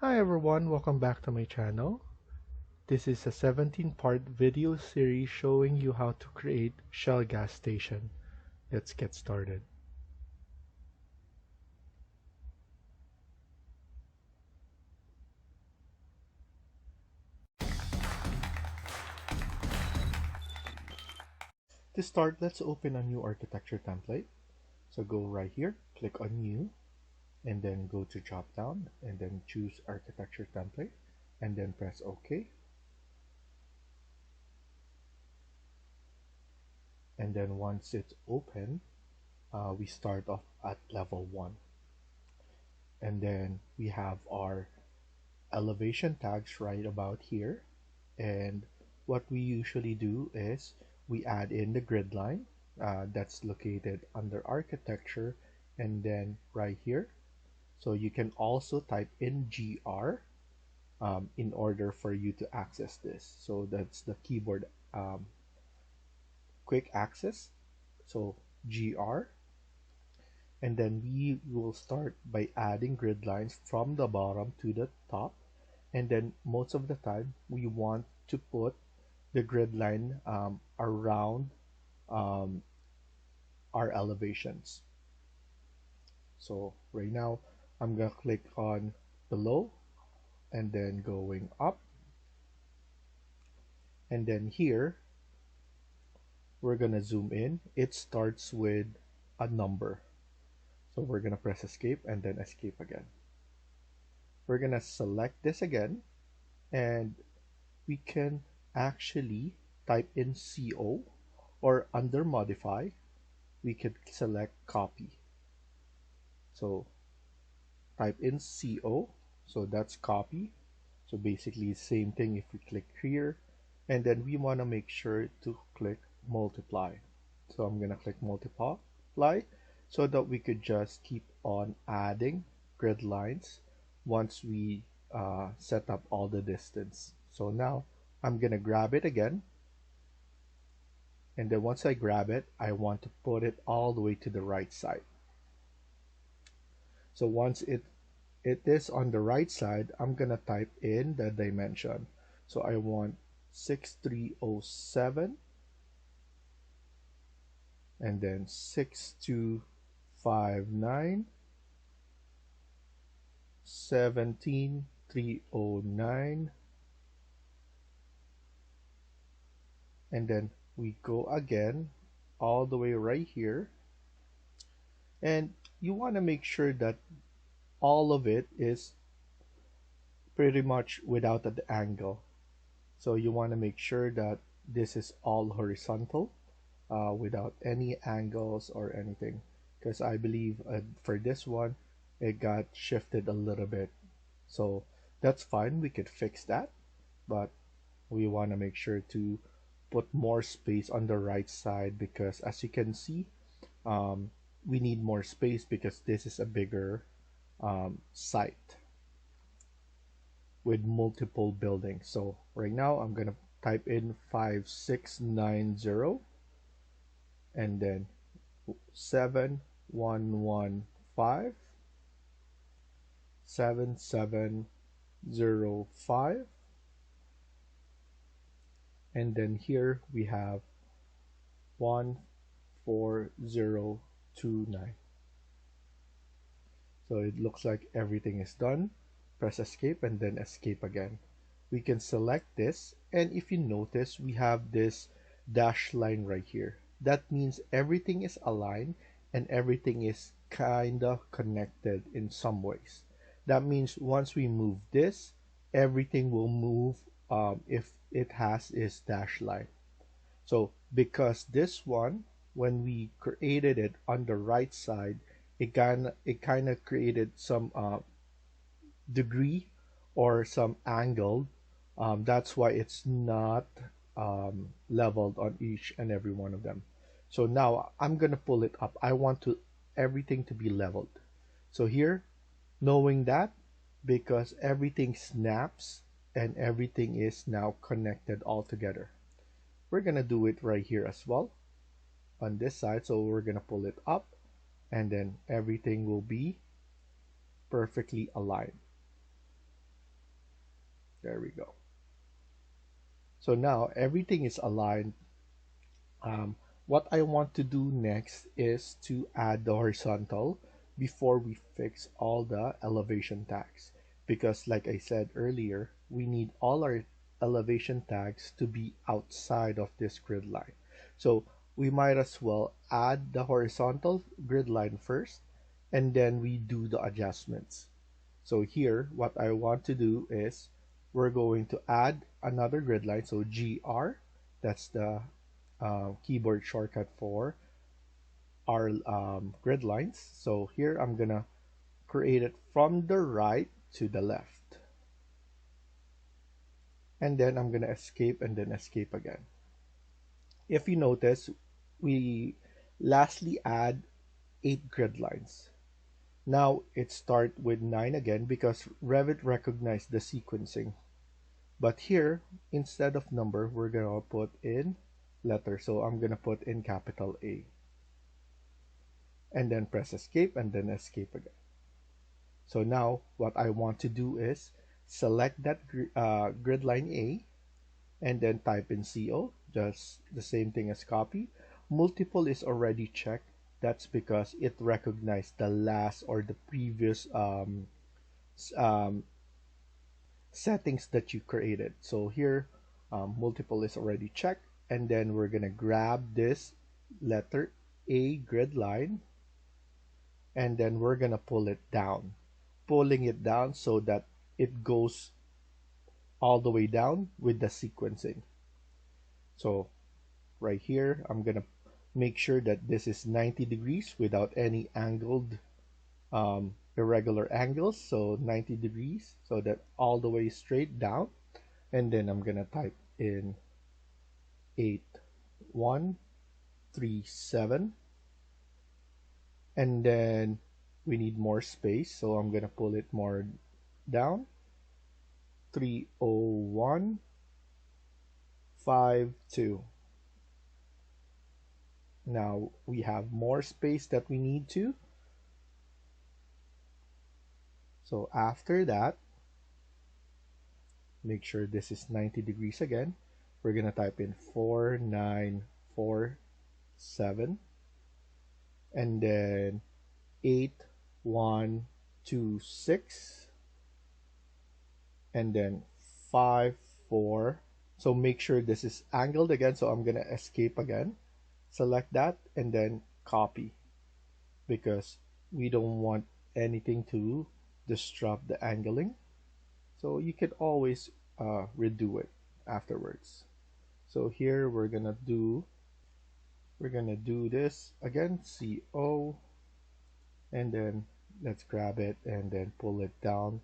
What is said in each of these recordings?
Hi everyone, welcome back to my channel. This is a 17-part video series showing you how to create shell gas station. Let's get started. To start, let's open a new architecture template. So go right here, click on new, and then go to drop down and then choose architecture template and then press OK. And then once it's open, we start off at level 1. And then we have our elevation tags right about here. And what we usually do is we add in the grid line that's located under architecture and then right here. So you can also type in GR in order for you to access this. So that's the keyboard quick access. So GR. And then we will start by adding grid lines from the bottom to the top. And then most of the time we want to put the grid line around um, our elevations. So right now I'm gonna click on below and then going up, and then here we're gonna zoom in. It starts with a number, so we're gonna press escape and then escape again. We're gonna select this again, and we can actually type in CO, or under modify we could select copy. So type in CO, so that's copy. So basically same thing if we click here, and then we want to make sure to click multiply. So I'm gonna click multiply so that we could just keep on adding grid lines once we set up all the distance. So now I'm gonna grab it again, and then once I grab it, I want to put it all the way to the right side. So once it is on the right side, I'm gonna type in the dimension. So I want 6307 and then 6259 17309, and then we go again all the way right here, and you want to make sure that all of it is pretty much without an angle. So you want to make sure that this is all horizontal without any angles or anything, because I believe for this one it got shifted a little bit. So that's fine, we could fix that, but we want to make sure to put more space on the right side, because as you can see, we need more space because this is a bigger site with multiple buildings. So right now I'm gonna type in 5690 and then 7115 7705, and then here we have 14029. So it looks like everything is done. Press escape and then escape again. We can select this, and if you notice, we have this dash line right here. That means everything is aligned and everything is kinda connected in some ways. That means once we move this, everything will move if it has its dash line. So because this one, when we created it on the right side, it kind of created some degree or some angle. That's why it's not leveled on each and every one of them. So now I'm gonna pull it up. I want to everything to be leveled. So here, knowing that, because everything snaps and everything is now connected all together, we're gonna do it right here as well on this side. So we're gonna pull it up, and then everything will be perfectly aligned. There we go. So now everything is aligned. Um, what I want to do next is to add the horizontal before we fix all the elevation tags. Because like I said earlier, we need all our elevation tags to be outside of this grid line. So we might as well add the horizontal grid line first, and then we do the adjustments. So here, what I want to do is we're going to add another grid line. So GR, that's the keyboard shortcut for our grid lines. So here I'm gonna create it from the right to the left. And then I'm gonna escape and then escape again. If you notice, we lastly add 8 grid lines. Now it start with 9 again because Revit recognized the sequencing. But here, instead of number, we're gonna put in letter. So I'm gonna put in capital A. And then press escape and then escape again. So now what I want to do is select that grid line A and then type in CO, just the same thing as copy. Multiple is already checked. That's because it recognized the last or the previous um, settings that you created. So here, multiple is already checked. And then we're going to grab this letter A grid line and then we're going to pull it down. Pulling it down so that it goes all the way down with the sequencing. So right here, I'm gonna make sure that this is 90 degrees without any angled irregular angles. So 90 degrees so that all the way straight down. And then I'm gonna type in 8137. And then we need more space, so I'm gonna pull it more down. 30152. Now we have more space that we need to. So after that, make sure this is 90 degrees again. We're gonna type in 4947 and then 8126 and then 54. So make sure this is angled again. So I'm gonna escape again, select that and then copy because we don't want anything to disrupt the angling. So you can always redo it afterwards. So here we're gonna do this again, CO, and then let's grab it and then pull it down,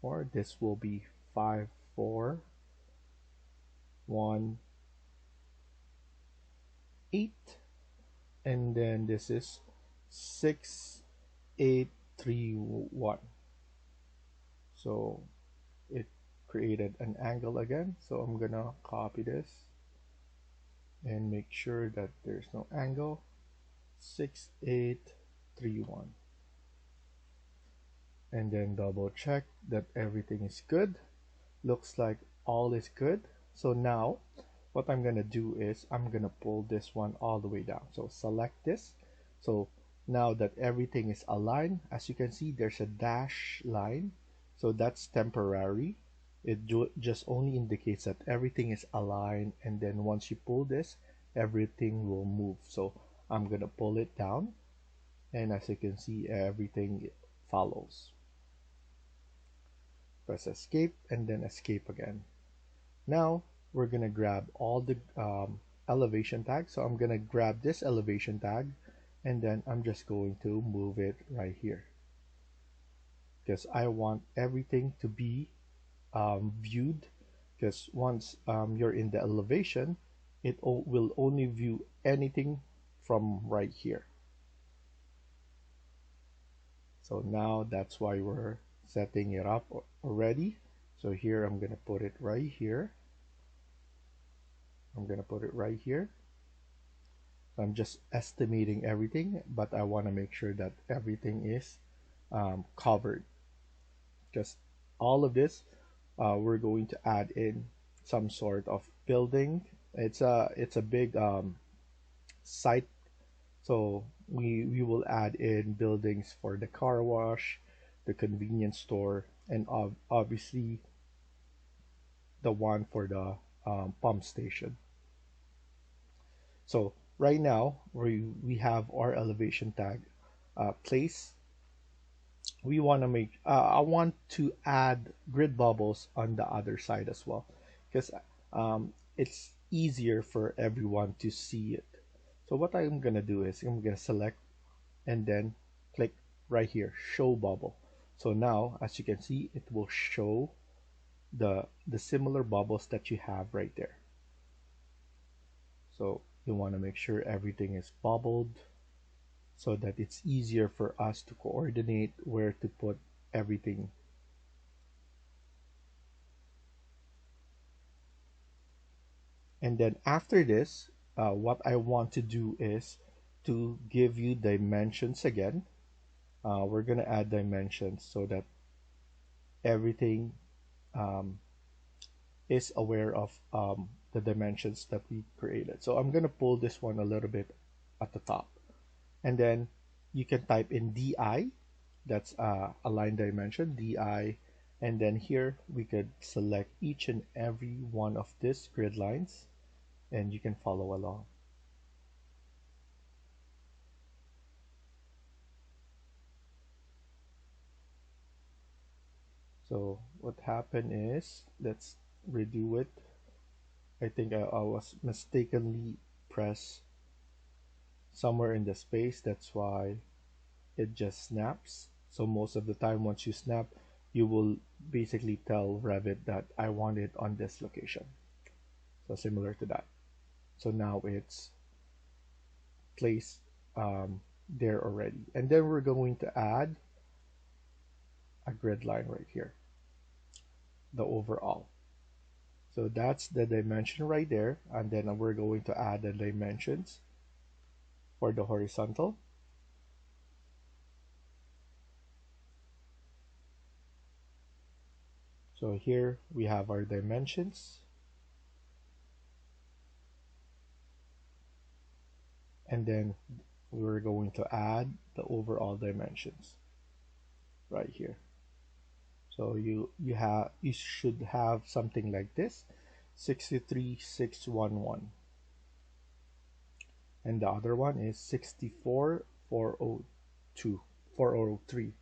or this will be 5418, and then this is 6831. So it created an angle again, so I'm gonna copy this and make sure that there's no angle. 6831, and then double check that everything is good. Looks like all is good. So now what I'm gonna do is I'm gonna pull this one all the way down. So select this. So now that everything is aligned, as you can see, there's a dash line. So that's temporary. It just only indicates that everything is aligned, and then once you pull this, everything will move. So I'm gonna pull it down, and as you can see, everything follows. Press escape and then escape again. Now we're gonna grab all the elevation tags. So I'm gonna grab this elevation tag and then I'm just going to move it right here because I want everything to be viewed, because once you're in the elevation, it will only view anything from right here. So now that's why we're setting it up already. So here I'm gonna put it right here. I'm gonna put it right here. I'm just estimating everything, but I want to make sure that everything is covered. Just all of this we're going to add in some sort of building. It's a big site, so we will add in buildings for the car wash, the convenience store, and obviously the one for the pump station. So right now we have our elevation tag place. We want to make I want to add grid bubbles on the other side as well, because it's easier for everyone to see it. So what I'm gonna do is I'm gonna select and then click right here, show bubble. So now as you can see, it will show the similar bubbles that you have right there. So you want to make sure everything is bubbled so that it's easier for us to coordinate where to put everything. And then after this, what I want to do is to give you dimensions again. We're going to add dimensions so that everything um, is aware of the dimensions that we created. So I'm going to pull this one a little bit at the top. And then you can type in DI, that's a line dimension, DI. And then here we could select each and every one of these grid lines and you can follow along. So what happened is, let's redo it. I think I was mistakenly pressed somewhere in the space. That's why it just snaps. So most of the time once you snap, you will basically tell Revit that I want it on this location. So similar to that. So now it's placed there already. And then we're going to add a grid line right here, the overall. So that's the dimension right there. And then we're going to add the dimensions for the horizontal. So here we have our dimensions. And then we're going to add the overall dimensions right here. So you should have something like this, 63611. And the other one is 64402, 403.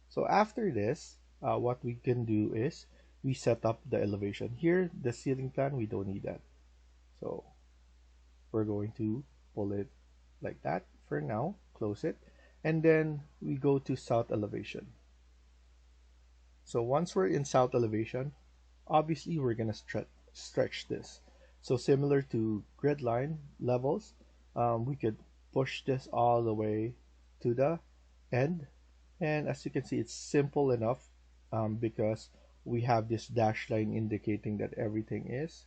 So after this, what we can do is we set up the elevation. Here, the ceiling plan, we don't need that. So we're going to pull it like that for now, close it, and then we go to south elevation. So once we're in south elevation, obviously we're gonna stretch this. So similar to grid line levels, we could push this all the way to the end. And as you can see, it's simple enough because we have this dash line indicating that everything is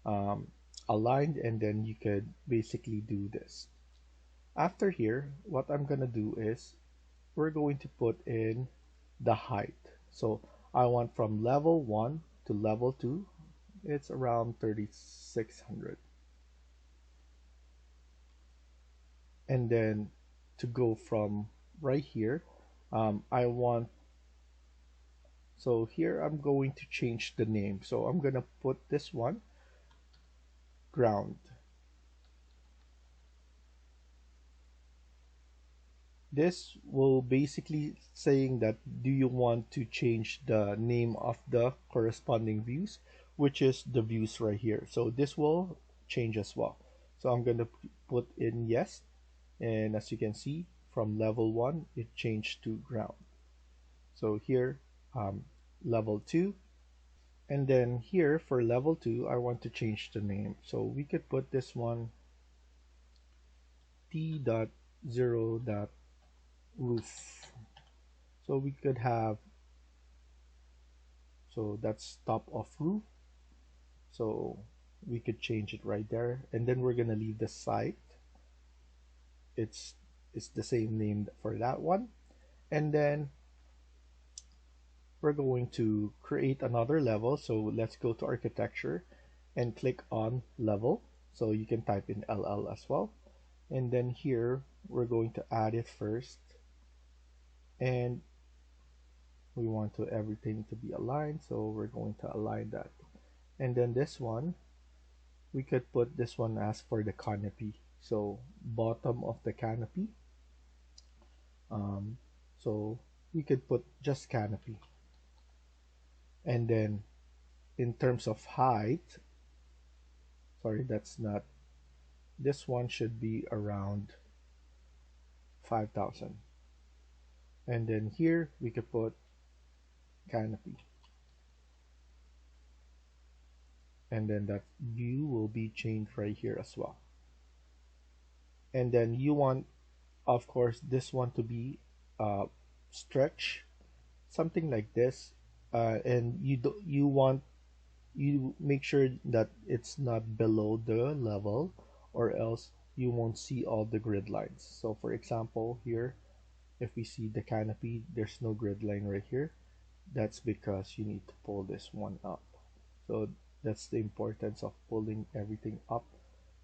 um, aligned, and then you could basically do this. After here, what I'm gonna do is we're going to put in the height. So I want from level 1 to level 2, it's around 3600. And then to go from right here, I want, so here I'm going to change the name. So I'm gonna put this one ground. This will basically saying that do you want to change the name of the corresponding views, which is the views right here. So this will change as well. So I'm going to put in yes, and as you can see from level 1 it changed to ground. So here level 2, and then here for level 2 I want to change the name. So we could put this one T.0. roof. So we could have, so that's top of roof. So we could change it right there, and then we're gonna leave the site. It's the same name for that one, and then we're going to create another level. So let's go to architecture and click on level. So you can type in LL as well. And then here, we're going to add it first. And we want to everything to be aligned. So we're going to align that. And then this one, we could put this one as for the canopy. So bottom of the canopy. Um, so we could put just canopy. And then in terms of height, sorry, that's not, this one should be around 5,000. And then here we could put canopy. And then that view will be changed right here as well. And then you want, of course, this one to be stretch, something like this. And you make sure that it's not below the level, or else you won't see all the grid lines. So for example, here, if we see the canopy, there's no grid line right here. That's because you need to pull this one up. So that's the importance of pulling everything up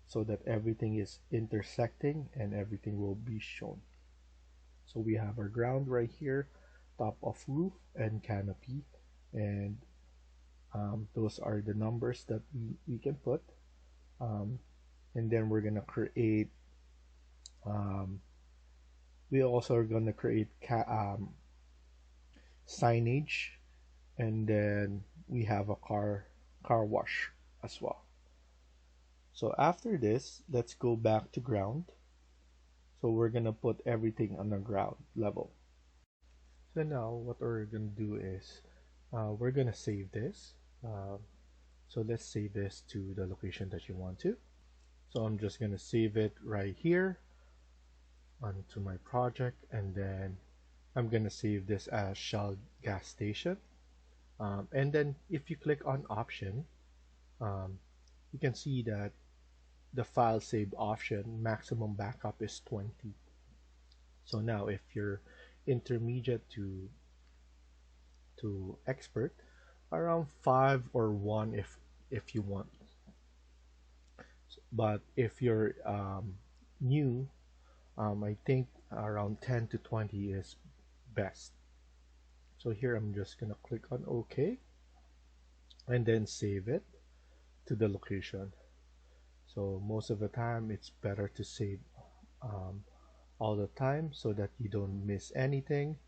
so that everything is intersecting and everything will be shown. So we have our ground right here, top of roof and canopy, and those are the numbers that we can put. And then we're gonna create, we also are gonna create signage, and then we have a car wash as well. So after this, let's go back to ground. So we're gonna put everything on the ground level. So now what we're gonna do is we're gonna save this. So let's save this to the location that you want to. So I'm just gonna save it right here onto my project, and then I'm gonna save this as Shell gas station. And then if you click on option, you can see that the file save option maximum backup is 20. So now if you're intermediate to expert, around 5 or 1 if you want. But if you're new, I think around 10 to 20 is best. So here I'm just gonna click on OK and then save it to the location. So most of the time it's better to save all the time so that you don't miss anything.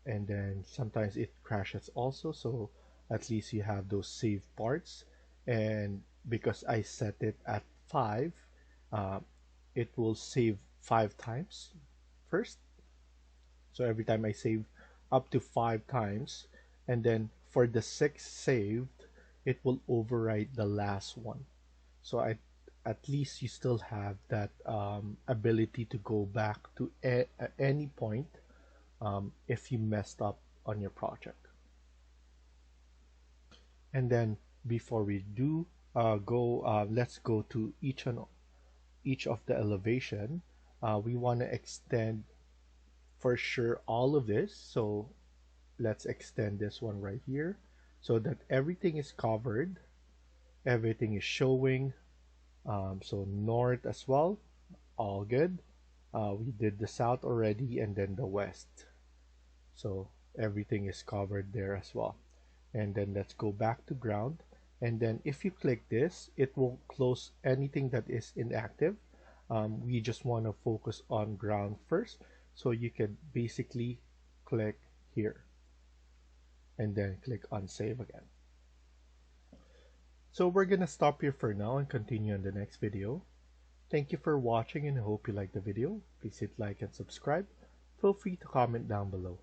And then sometimes it crashes also, so at least you have those saved parts. And because I set it at 5, it will save 5 times first. So every time I save up to 5 times, and then for the 6 saved, it will overwrite the last one. So at least you still have that ability to go back to any point if you messed up on your project. And then before we do let's go to each of the elevation. We want to extend for sure all of this, so let's extend this one right here so that everything is covered, everything is showing. So north as well, all good. We did the south already, and then the west, so everything is covered there as well. And then let's go back to ground, and then if you click this, it will close anything that is inactive. We just want to focus on ground first, so you can basically click here and then click on save again. So we're gonna stop here for now and continue in the next video. Thank you for watching, and I hope you liked the video. Please hit like and subscribe. Feel free to comment down below.